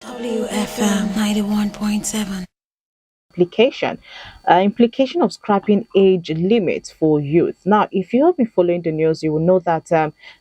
WFM 91.7. Implication of scrapping age limits for youth. Now, if you have been following the news, you will know that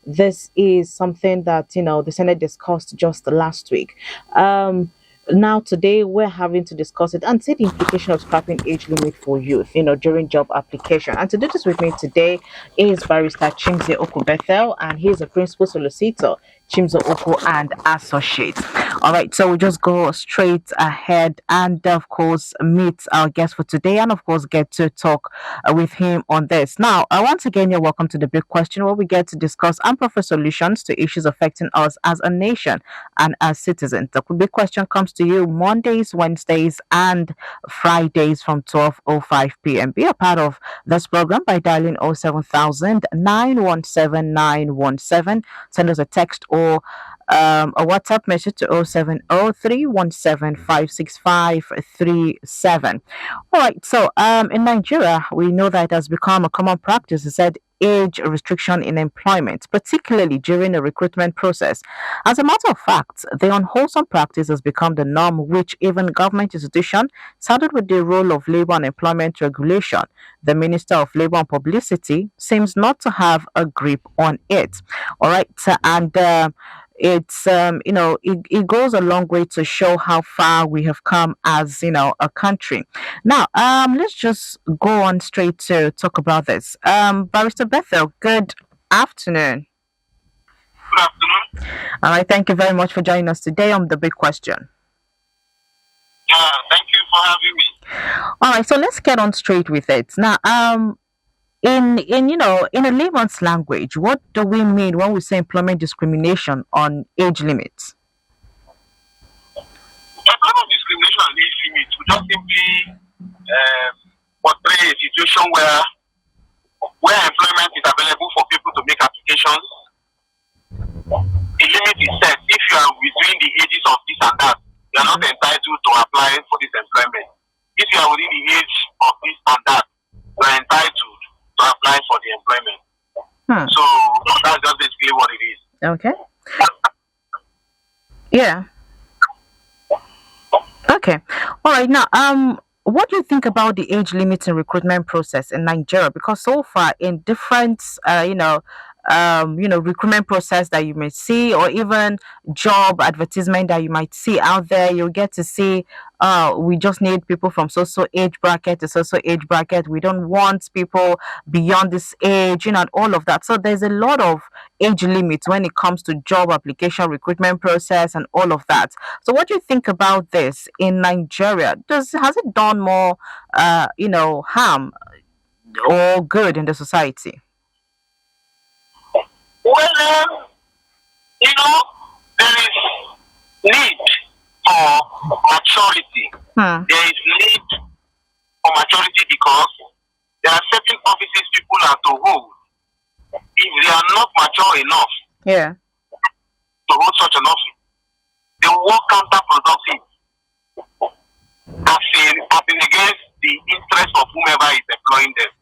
this is something that the Senate discussed just last week. Um, Now, today we're having to discuss it and see the implication of scrapping age limit for youth, during job application. And to do this with me today is Barrister Chimze Okubethel, and he's a principal solicitor, Chimzo Oko and Associates. All right, so we just go straight ahead and, of course, meet our guest for today and, of course, get to talk with him on this. Now, once again, you're welcome to the big question where we get to discuss and proffer solutions to issues affecting us as a nation and as citizens. The big question comes to you Mondays, Wednesdays, and Fridays from 12:05 p.m. Be a part of this program by dialing 07000 Send us a text or a WhatsApp message to 07031756537. All right, so in Nigeria, we know that it has become a common practice to set age restriction in employment, particularly during the recruitment process. As a matter of fact, the unwholesome practice has become the norm, which even government institutions started with the role of labor and employment regulation. The Minister of Labor and Publicity seems not to have a grip on it. All right, and it's it goes a long way to show how far we have come as a country. Now let's just go on straight to talk about this. Barrister Bethel, good afternoon. Good afternoon. All right, thank you very much for joining us today on the big question. Yeah, thank you for having me. All right, so let's get on straight with it now. In a layman's language, what do we mean when we say employment discrimination on age limits? Employment discrimination and age limit would just simply portray a situation where employment is available for people to make applications. The limit is set. If you are between the ages of this and that, you are not entitled to apply for this employment. If you are within the age of this and that, you are entitled to apply for the employment. So that's just basically what it is. Okay. Yeah. Okay. All right. Now, what do you think about the age limit in recruitment process in Nigeria? Because so far, in different, recruitment process that you may see, or even job advertisement that you might see out there, you'll get to see, we just need people from so age bracket to so age bracket. We don't want people beyond this age, and all of that. So there's a lot of age limits when it comes to job application, recruitment process, and all of that. So what do you think about this in Nigeria? Has it done more, harm or good in the society? Well, there is need for maturity. There is need for maturity because there are certain offices people are to hold. If they are not mature enough Yeah. to hold such an office, they work counterproductive acting against the interest of whomever is employing them.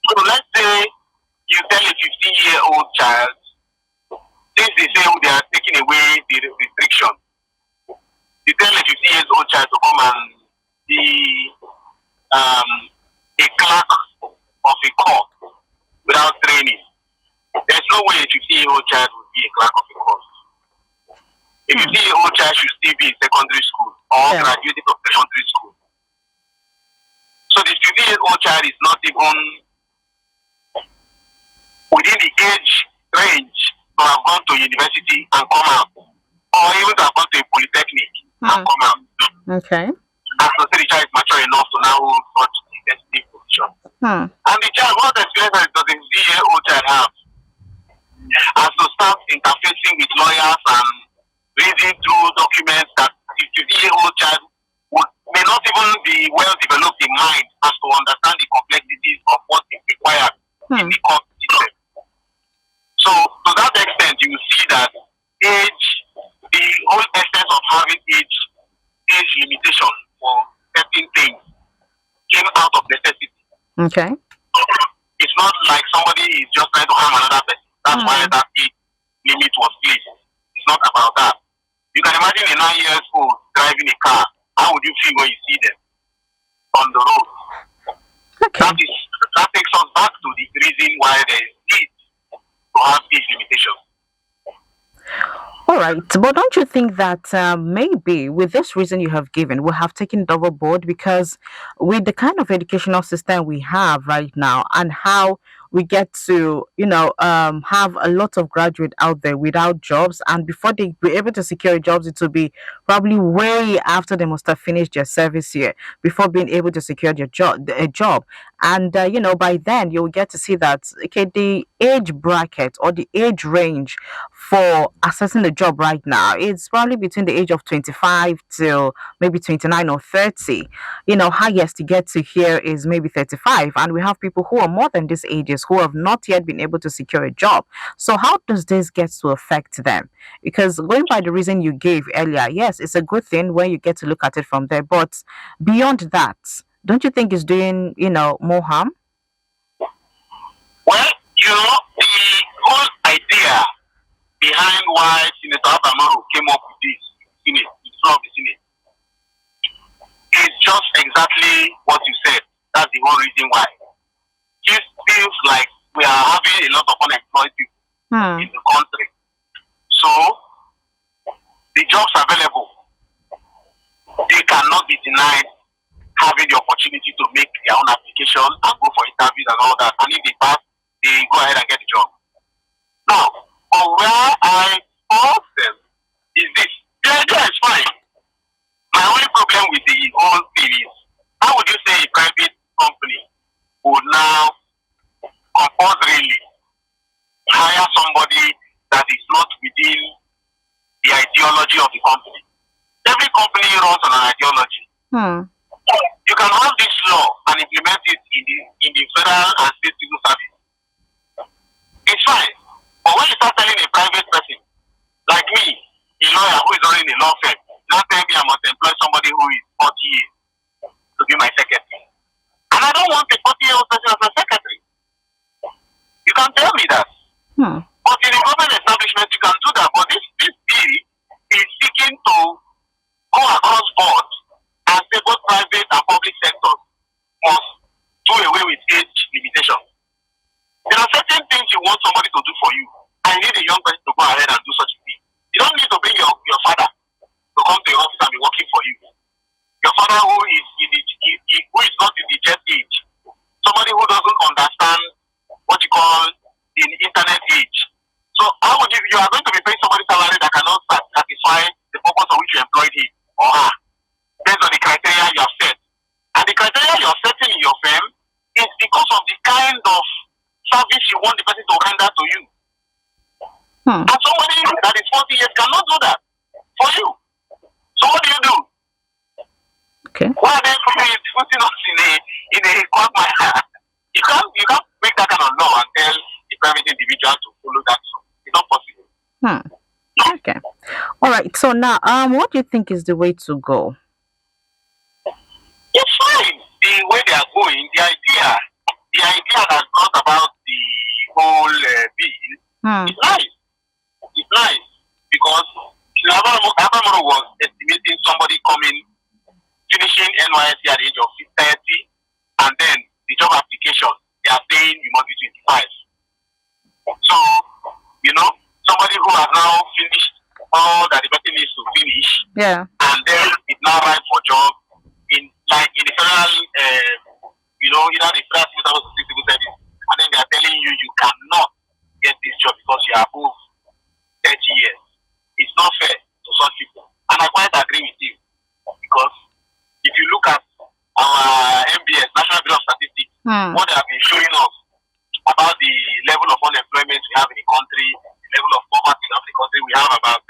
So let's say you tell a 15-year-old child, since they say they are taking away the restriction, you tell a 15-year-old child to come and be a clerk of a court without training. There's no way a 15-year-old child would be a clerk of a court. A 15-year-old child should still be in secondary school or graduating from secondary school. So the 15-year-old child is not even within the age range to have gone to university and come out, or even to have gone to a polytechnic and come out. Okay. And so the child is mature enough to now hold such a sensitive position. And the child, what experience does a 15-year-old child have? As to start interfacing with lawyers and reading through documents that the 15-year-old child may not even be well developed in mind as to understand the complexities of what is required in the court system. So to that extent, you will see that the whole essence of having age limitation for certain things came out of necessity. Okay. It's not like somebody is just trying to harm another person. That's why that age limit was placed. It's not about that. You can imagine a 9 years old driving a car. How would you feel when you see them on the road? Okay. That takes us back to the reason why there is need to have age limitations. All right, but don't you think that maybe with this reason you have given, we have taken double board because with the kind of educational system we have right now and how we get to, have a lot of graduate out there without jobs, and before they be able to secure jobs, it will be probably way after they must have finished their service year before being able to secure a job, and by then you'll get to see that okay, the age bracket or the age range for accessing a job right now, it's probably between the age of 25 till maybe 29 or 30. Highest to get to here is maybe 35. And we have people who are more than these ages who have not yet been able to secure a job. So, how does this get to affect them? Because going by the reason you gave earlier, yes, it's a good thing when you get to look at it from there. But beyond that, don't you think it's doing, more harm? Well, the whole idea behind why Senator Abamaru came up with this Senate, the floor of the Senate, is just exactly what you said. That's the whole reason why. It feels like we are having a lot of unemployed people in the country. So, the jobs available, they cannot be denied having the opportunity to make their own application and go for interviews and all that. And if they pass, they go ahead and get the job. Now, where I ask them is this. The idea is fine. My only problem with the whole thing is, how would you say a private company would now compulsorily hire somebody that is not within the ideology of the company? Every company runs on an ideology. You can have this law and implement it in the federal and state civil service. It's fine. But when you start telling a private person, like me, a lawyer who is running a law firm, now tell me I must employ somebody who is 40 years to be my secretary. And I don't want a 40-year-old person as my secretary. You can tell me that. But in a government establishment, you can do that. But this bill is seeking to go across board and say both private and public sectors must do away with age limitation. There are certain things you want somebody to do for you, and you need a young person to go ahead and do such a thing. You don't need to bring your father to come to your office and be working for you. Your father who is not in the jet age, somebody who doesn't understand what you call the internet age. So how would you are going to be paying somebody salary that cannot satisfy the purpose of which you employed him or her, based on the criteria you have set. And the criteria you are setting in your firm is because of the kind of service you want the person to render to you. And somebody that is 40 years cannot do that for you. So what do? Okay. Why are they putting us in a quagmire? You can't make that kind of law and tell a private individual to follow that. It's not possible. Okay. All right. So now, what do you think is the way to go? It's fine. The way they are going, the idea that brought about the whole bill is nice. It's nice because Abamoro was estimating somebody finishing NYSC at the age of 30, and then the job application, they are saying you must be 25. So, somebody who has now finished all that the person needs to finish, and then it's now right for job in the federal, either the federal civil service or civil service, and then they are telling you cannot get this job because you are above 30 years. It's not fair to such people. And I quite agree with you because if you look at our MBS, National Bureau of Statistics, what they have been showing us about the level of unemployment we have in the country, the level of poverty of the country, we have about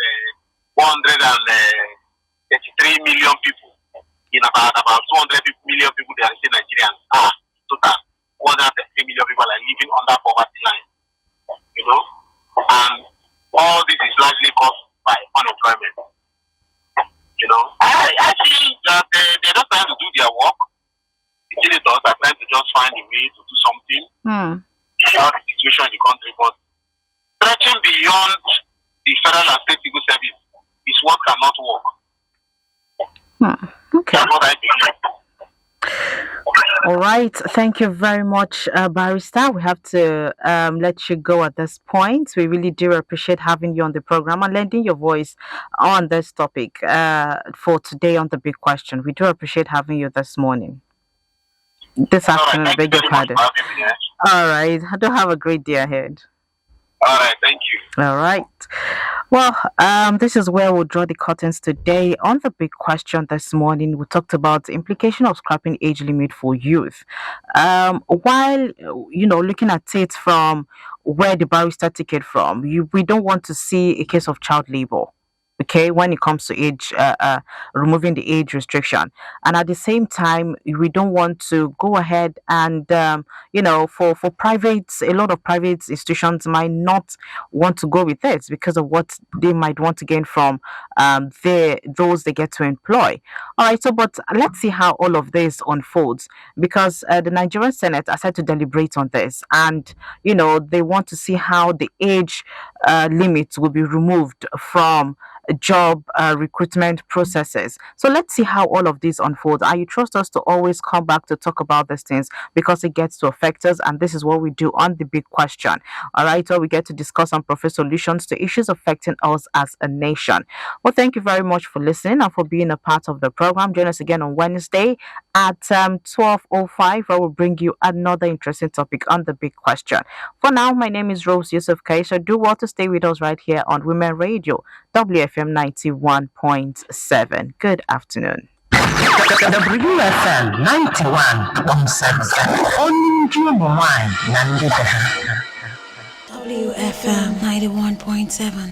133 million people in about 200 million people that are still Nigerians. Total 133 million people are living under poverty line. And all this is largely caused by unemployment. I think that they're not trying to do their work. The senators are trying to just find a way to do something about the situation in the country. But stretching beyond the federal and state civil service is what cannot work. Okay. That's what I think. All right. Thank you very much, Barrister. We have to let you go at this point. We really do appreciate having you on the program and lending your voice on this topic for today on the big question. We do appreciate having you this morning. This afternoon, Thank beg you your very much pardon. for having me. All right. Do have a great day ahead. All right, thank you. All right. Well, this is where we'll draw the curtains today on the big question this morning. We talked about the implication of scrapping age limit for youth. While looking at it from where the barrister took it from, we don't want to see a case of child labor. Okay, when it comes to age, removing the age restriction, and at the same time, we don't want to go ahead and for private, a lot of private institutions might not want to go with it because of what they might want to gain from those they get to employ. All right, so but let's see how all of this unfolds because the Nigerian Senate are set to deliberate on this, and they want to see how the age limit will be removed from job recruitment processes. So let's see how all of this unfolds. And you trust us to always come back to talk about these things because it gets to affect us, and this is what we do on the big question. All right, so we get to discuss and propose solutions to issues affecting us as a nation. Well, thank you very much for listening and for being a part of the program. Join us again on Wednesday at 12:05, where we'll bring you another interesting topic on the big question. For now, my name is Rose Yusuf K. So do well to stay with us right here on Women Radio, WFM 91.7. Good afternoon. WFM 91.7. Only June 1. WFM 91.7.